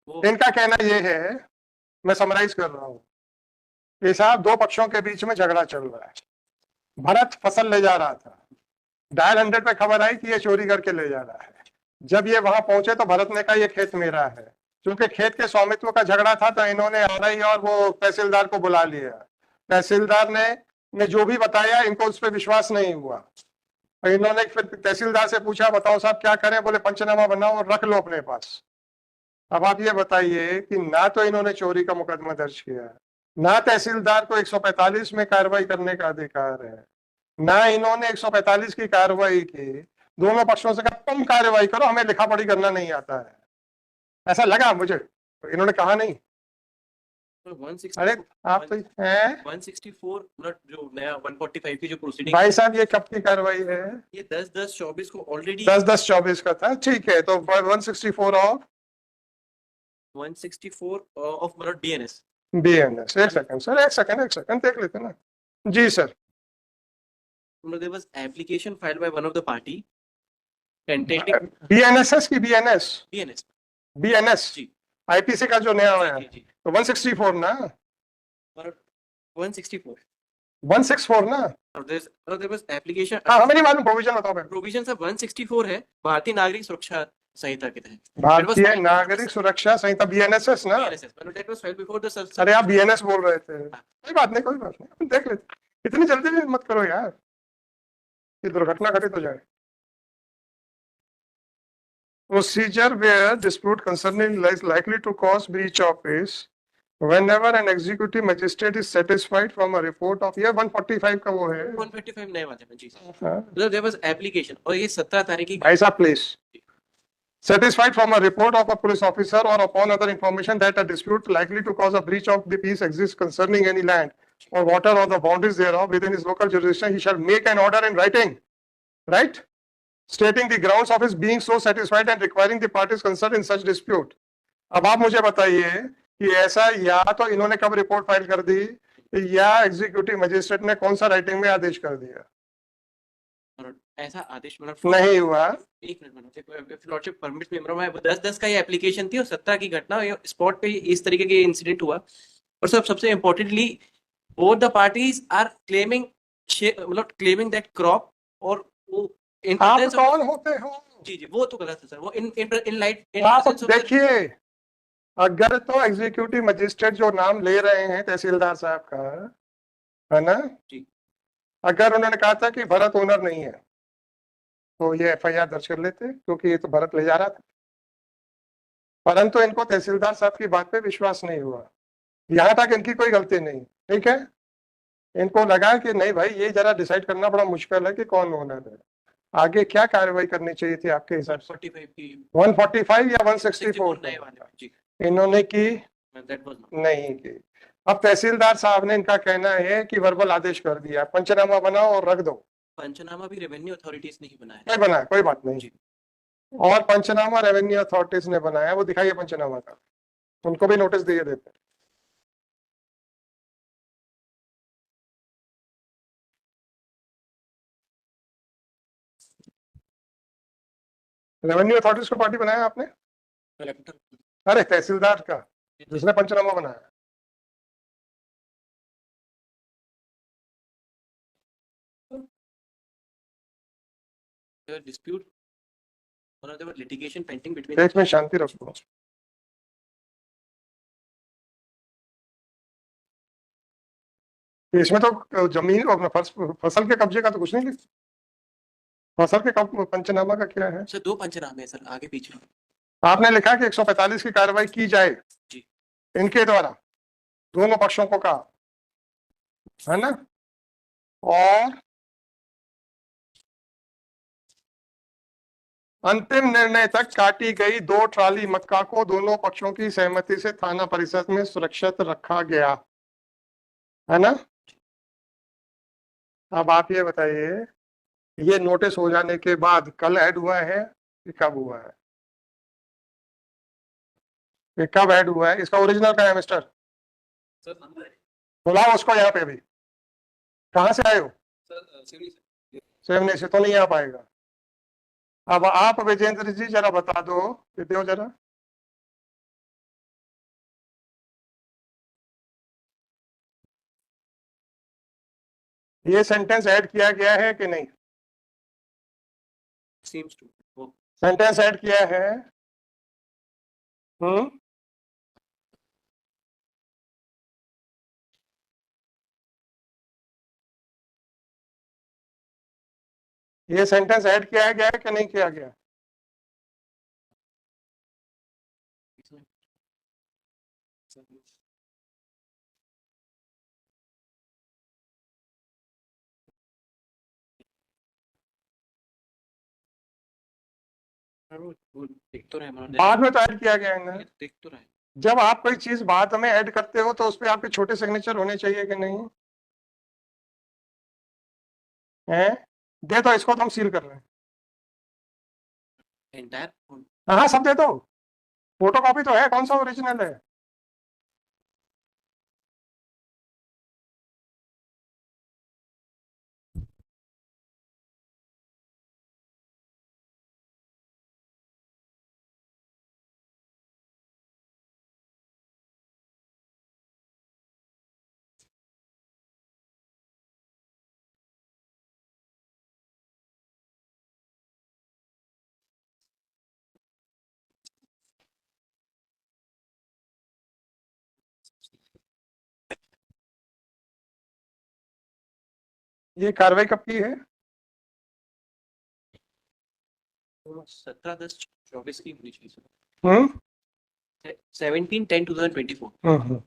वो इनका कहना ये है, मैं समराइज कर रहा हूँ, ये साहब दो पक्षों के बीच में झगड़ा चल रहा है। भरत फसल ले जा रहा था, डायल 100 पे खबर आई कि ये चोरी करके ले जा रहा है। जब ये वहां पहुंचे तो भरत ने कहा ये खेत मेरा है। क्योंकि खेत के स्वामित्व का झगड़ा था तो इन्होंने आरआई और वो तहसीलदार को बुला लिया। तहसीलदार ने जो भी बताया इनको उस पर विश्वास नहीं हुआ। और इन्होंने फिर तहसीलदार से पूछा, बताओ साहब क्या करें? बोले पंचनामा बनाओ और रख लो अपने पास। अब आप ये बताइए कि ना तो इन्होंने चोरी का मुकदमा दर्ज किया है, ना तहसीलदार को 145 में कार्रवाई करने का अधिकार है, ना इन्होंने 145 की कार्रवाई की। दोनों पक्षों से कहा तुम कार्रवाई करो, हमें लिखा पढ़ी करना नहीं आता है। ऐसा लगा मुझे, तो इन्होंने कहा नहीं। अरे आप तो हैं 164 मतलब जो नया 145 की जो प्रोसीडिंग भाई साहब, ये कब की कार्रवाई है? ये 10/10/24 को ऑलरेडी 10/10/24 का था, ठीक है। तो 164 ऑफ 164 ऑफ मतलब डीएनएस। बीएनएस। एक सेकंड सर, एक सेकंड देख लेते ना। जी sir. there was application filed by one of the party contending BNSS की बीएनएस DNS बीएनएस जी आईपीसी का जो नया आया जी जी तो 164 ना, और 164 164 ना। और there was application हाँ हमें नहीं मालूम, प्रोविजन बताओ भाई। प्रोविजन सब 164 है भारतीय नागरिक सुरक्षा संहिता के तहत। भारतीय नागरिक सुरक्षा संहिता बीएनएसएस ना। that was filed before the अरे आप बीएनएस बोल रहे थे, कोई बात नहीं, कोई बात नहीं, अपन देख लेते। इतनी जल्दी भी मत करो यार, ये दुर्घटना घटित हो जाए। Procedure where dispute concerning is likely to cause breach of peace whenever an executive magistrate is satisfied from a report of, ये 145 का वो है 155 नए वाले में जी सर। there was application और ये 17 तारीख की। भाई साहब please, satisfied from a report of a police officer or upon other information that a dispute likely to cause a breach of the peace exists concerning any land or water or the boundaries thereof within his local jurisdiction, he shall make an order in writing, right, stating the grounds of his being so satisfied and requiring the parties concerned in such dispute. अब आप मुझे बताइए कि ऐसा या तो इन्होंने कब रिपोर्ट फाइल कर दी या एग्जीक्यूटिव मजिस्ट्रेट ने कौन सा राइटिंग में आदेश कर दिया? ऐसा आदेश मतलब नहीं हुआ। एक मिनट लॉर्डशिप परमिट में 10/10 का ये एप्लीकेशन थी और 17 की घटना स्पॉट पे इस तरीके के इंसिडेंट हुआ। और सबसे importantly both the parties are claiming मतलब क्लेमिंग दैट क्रॉप और वो आप कौन होते हो? जी जी वो तो गलत है सर। वो इन लाइट आप देखिए, अगर तो एग्जीक्यूटिव मजिस्ट्रेट जो नाम ले रहे हैं तहसीलदार साहब का, है ना जी, अगर उन्होंने कहा था कि भरत ओनर नहीं है तो ये एफआईआर दर्ज कर लेते, क्योंकि ये तो भरत ले जा रहा था। परंतु इनको तहसीलदार साहब की बात पे विश्वास नहीं हुआ, यहाँ तक इनकी कोई गलती नहीं, ठीक है। इनको लगा कि नहीं भाई, ये जरा डिसाइड करना बड़ा मुश्किल है कि कौन ओनर है। आगे क्या कार्रवाई करनी चाहिए थी आपके हिसाब से? 145 या 164 इन्होंने की नहीं की। अब तहसीलदार साहब ने, इनका कहना है कि वर्बल आदेश कर दिया, पंचनामा बनाओ और रख दो। पंचनामा भी रेवेन्यू अथॉरिटीज ने ही बनाया। नहीं बनाया, कोई बात नहीं। और पंचनामा रेवेन्यू अथॉरिटीज ने बनाया, वो दिखाइए पंचनामा का, उनको भी नोटिस दिए देते। रेवेन्यू अथॉरिटीज को पार्टी बनाया आपने? अरे तहसीलदार का जिसने पंचनामा बनाया। dispute or there was litigation pending between देश में शांति रखो। इसमें तो जमीन और फसल के कब्जे का तो कुछ नहीं लिखा। फसल के पंचनामा का क्या है? सर 2 पंचनामे हैं सर, आगे पीछे। आपने लिखा कि 145 की कार्रवाई की जाए जी इनके द्वारा, दोनों पक्षों को कहा, है ना। और अंतिम निर्णय तक काटी गई 2 ट्राली मक्का को दोनों पक्षों की सहमति से थाना परिषद में सुरक्षित रखा गया, है ना। अब आप ये बताइए, ये नोटिस हो जाने के बाद कल ऐड हुआ है कि कब हुआ है? ये कब ऐड हुआ है? इसका ओरिजिनल कहाँ है मिस्टर? बुलाओ उसको यहाँ पे भी। कहाँ से आए हो? सिवनी से तो नहीं आ पाएगा। अब आप विजेंद्र जी जरा बता दो, दो जरा। ये सेंटेंस ऐड किया गया है कि नहीं? seems to वो सेंटेंस ऐड किया है। हम्म ये सेंटेंस ऐड किया गया है कि नहीं किया गया? वो देख तो रहे हैं बाद में तो ऐड किया गया है ना। देख तो रहे हैं। जब आप कोई चीज बाद में ऐड करते हो तो उसपे आपके छोटे सिग्नेचर होने चाहिए कि नहीं? हैं? दे दो इसको, तो हम सील कर रहे हैं। एंटायर हाँ सब दे दो। फोटो कॉपी तो है, कौन सा ओरिजिनल है? ये कार्रवाई कब की है? 17/10/24 की होनी चाहिए सर। हम्म 17/10/2024। हम्म।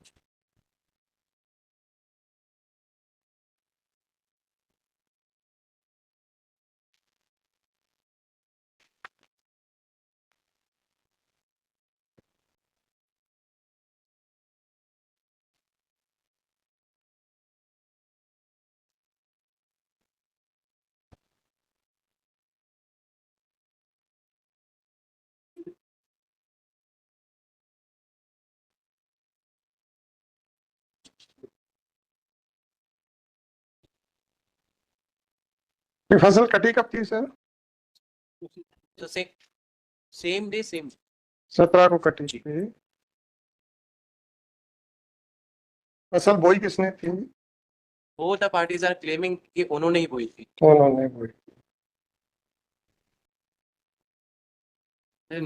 ये फसल कटी कब थी सर? तो सेम डे सेम 17 को कटी जी। थी। फसल बोई किसने थी? both the parties are claiming कि उन्होंने ही बोई थी। उन्होंने बोई।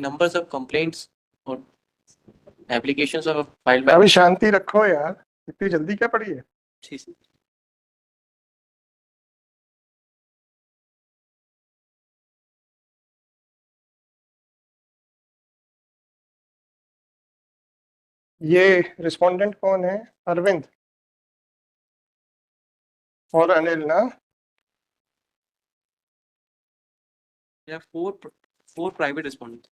numbers of complaints और applications of filed by अभी शांति रखो यार, इतनी जल्दी क्या पड़ी है? ठीक है। ये रिस्पोंडेंट कौन है? अरविंद और अनिल ना? There are four private respondents।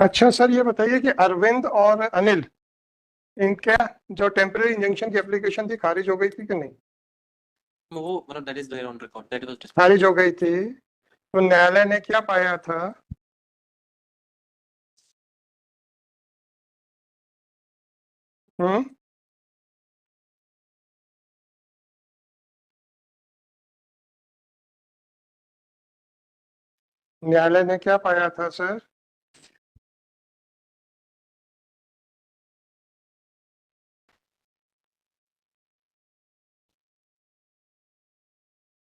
अच्छा सर, ये बताइए कि अरविंद और अनिल, इनका जो टेम्पररी इंजंक्शन की एप्लीकेशन थी खारिज हो गई थी कि नहीं? वो मतलब that is there on record, that was खारिज हो गई थी, तो न्यायालय ने क्या पाया था? हम्म न्यायालय ने क्या पाया था सर?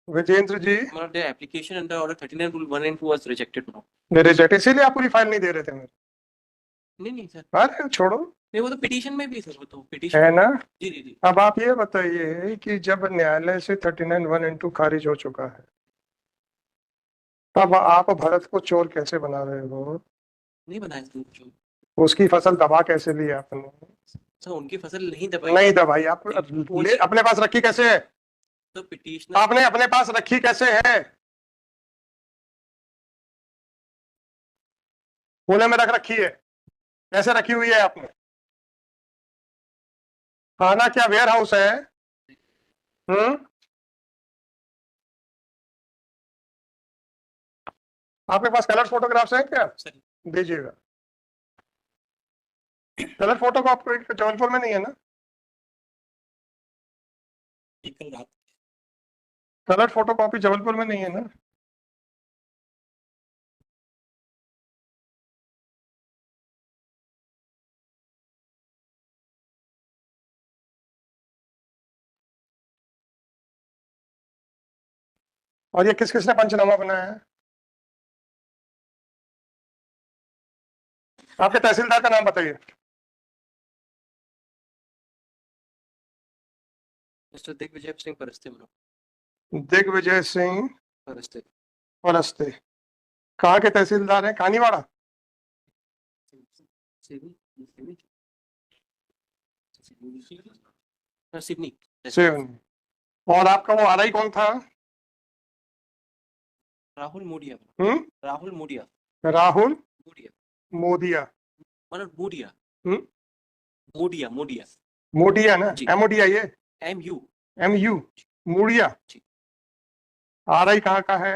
विजेंद्र जी, मतलब the application under order 39 rule 1 and 2 was rejected now। Reject, इसीलिए आप पूरी फाइल नहीं दे रहे थे मेरे। नहीं सर, अरे छोड़ो, नहीं वो तो पिटीशन में भी है सर, वो तो है पिटीशन। ना? जी जी जी। अब आप ये बताइए कि जब न्यायालय से 39(1) and 2 खारिज हो चुका है, तब आप भरत को चोर कैसे बना रहे हो? नहीं बनाया सर जो उसकी फसल दबा कैसे ली आपने? सर, उनकी फसल नहीं दबाई नहीं दबाई, आप पूछ- अपने पास रखी कैसे है? तो पिटीशनर आपने अपने पास रखी कैसे है? पुणे में रख रखी है? कैसे रखी हुई है आपने? खाना क्या वेयर हाउस है? हम्म आपके पास कलर फोटोग्राफ्स हैं क्या? सर दीजिएगा। कलर फोटो को आपको जबलपुर में नहीं है ना? कल रात कलर फोटो कॉपी जबलपुर में नहीं है ना? और ये किस किसने पंचनामा बनाया है? आपके तहसीलदार का नाम बताइए। मिस्टर दिग्विजय सिंह परस्ते दिग्विजय सिंह परस्ते। परस्ते। कहाँ के तहसीलदार हैं? कानीवाड़ा। सिडनी। सिवनी। और आपका वो आरआई कौन था? राहुल मोडिया। हम्म। राहुल मोडिया। राहुल मोडिया। मोदिया। मतलब मोडिया। हम्म। मोडिया मोडिया। मोडिया ना, जी। एमओडिया ये। MU। MU। मुड़िया। जी। आरआई कहाँ का है?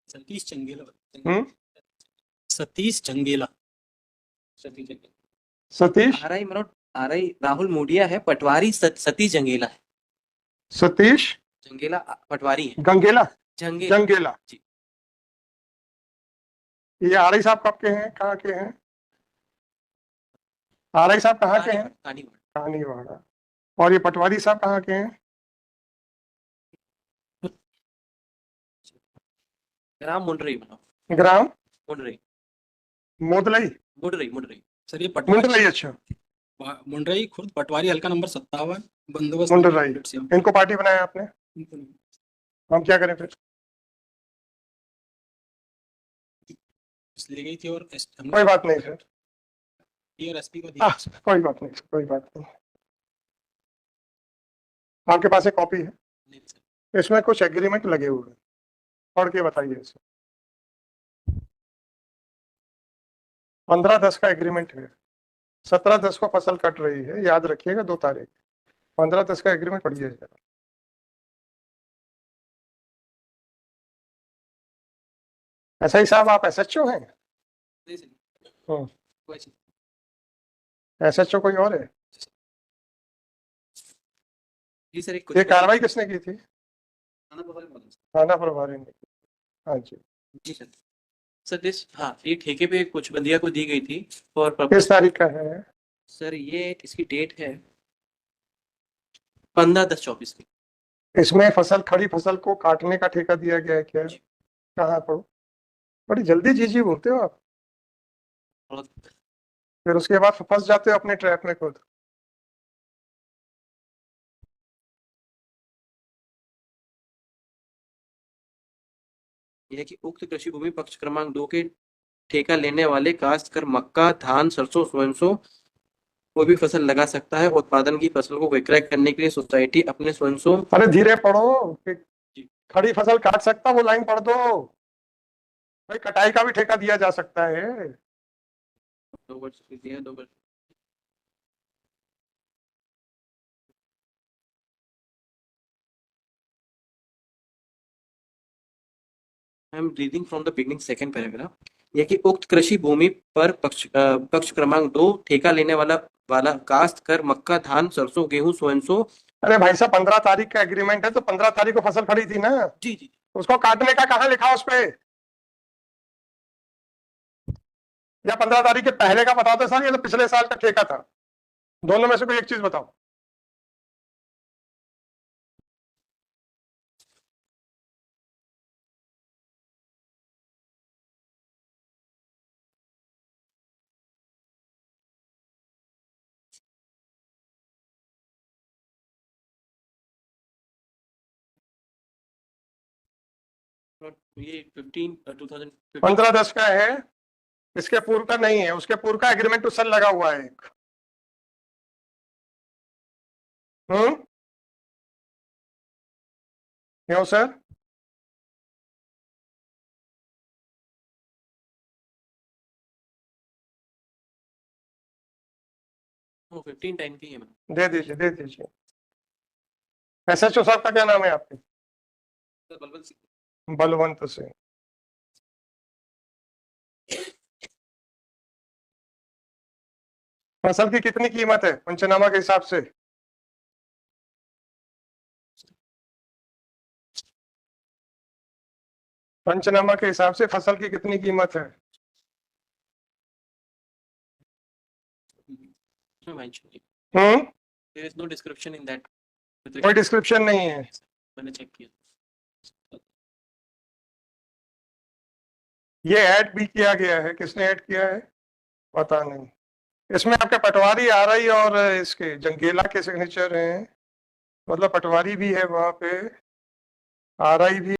सतीश चंगेला। हम्म। सतीश चंगेला। सतीश। आरआई मतलब आरआई राहुल मोडिया है, पटवारी सतीश जंगेला है। सतीश जंगेला पटवारी है। गंगेला। जंगेला। जंगेला। जी। ये आरआई साहब कब के हैं, कहाँ के हैं? आरआई साहब कहाँ के हैं? कानीवाड़ा। कानीवाड़ा। और ये पटवारी साहब कहाँ के हैं? राम मुंडरई मतलब। ग्राम मुंडरई। मोदलई। मुंडरई मुंडरई। सर ये पटवारी मुंडलई। अच्छा। मुंडरई खुर्द पटवारी हल्का नंबर 57 बंदोबस्त मुंडरई। नंबर 58। इनको पार्टी बनाया आपने? हम क्या करें फिर? इसलिए गई थी और कोई बात नहीं सर। और एसपी को दिया। कोई बात नहीं, कोई बात नहीं। आपके पास एक कॉपी है? नहीं सर। इसमें कुछ एग्रीमेंट लगे हुए हैं, पढ़ के बताइए इसे। 15/10 का एग्रीमेंट है। 17/10 को फसल कट रही है, याद रखिएगा 2 तारीख। 15/10 का एग्रीमेंट पढ़िए जरा। ऐसा ही साहब, आप SHO हैं? नहीं सर। हम्म। कोई चीज़। SHO कोई और है? जी सर एक ये कार्रवाई किसने की थी? थाना प्रभारी बोला सर। थाना प्रभारी ने की। हाँ जी। जी सर। सर दिस हाँ ये ठेके पे कुछ बंदिया को दी गई थी फॉर किस तारीख का है? सर ये इसकी डेट है 15/10/24 की। इसमें फसल, खड़ी फसल को काटने का ठेका दिया गया है क्या? कहाँ पर? बड़ी जल्दी जी जी बोलते हो आप, और फिर उसके बाद फंस जाते हो अपने ट्रैप में खुद। यह कि उक्त कृषि भूमि पक्ष क्रमांक 2 के ठेका लेने वाले काश्तकार मक्का धान सरसों सोयाबीन कोई भी फसल लगा सकता है। उत्पादन की फसल को विक्रय करने के लिए सोसाइटी अपने सोयाबीन अरे धीरे पढ़ो, खड़ी फसल काट सकता, वो लाइन पढ़ दो भाई। कटाई का भी ठेका दिया जा सकता है। 2 वर्ष की दिया 2 वर्ष। I am reading from the beginning second paragraph. यह कि उक्त कृषि भूमि पर पक्ष क्रमांक 2 ठेका लेने वाला काश्त कर मक्का धान सरसों गेहूं सोयाबीन। अरे भाई साहब, 15 तारीख का एग्रीमेंट है तो 15 तारीख को फसल खड़ी थी ना। जी जी। उसको काटने का कहाँ लिखा उस पे? या 15 तारीख के पहले का बता दो सर, ये तो पिछले साल का ठेका था। दोनों में से कोई एक चीज बताओ। ये 2015 15/10 का है, इसके पूर्व का नहीं है। उसके पूर्व का एग्रीमेंट उस साल लगा हुआ है एक। हम्म। क्यों सर? वो 15 टाइम की है मैम। दे दीजिए, दे दीजिए। SHO साहब का क्या नाम है आपके? सर बलवंत सिंह। बलवंत सिंह। फसल की कितनी कीमत है पंचनामा के हिसाब से? पंचनामा के हिसाब से फसल की कितनी कीमत है? उसमें mention नहीं। हम्म, There is no description in that. with कोई respect- डिस्क्रिप्शन नहीं है। मैंने चेक किया। ये ऐड भी किया गया है, किसने ऐड किया है पता नहीं। इसमें आपके पटवारी आरआई और इसके जंगेला के सिग्नेचर हैं, मतलब पटवारी भी है वहां पे, आरआई भी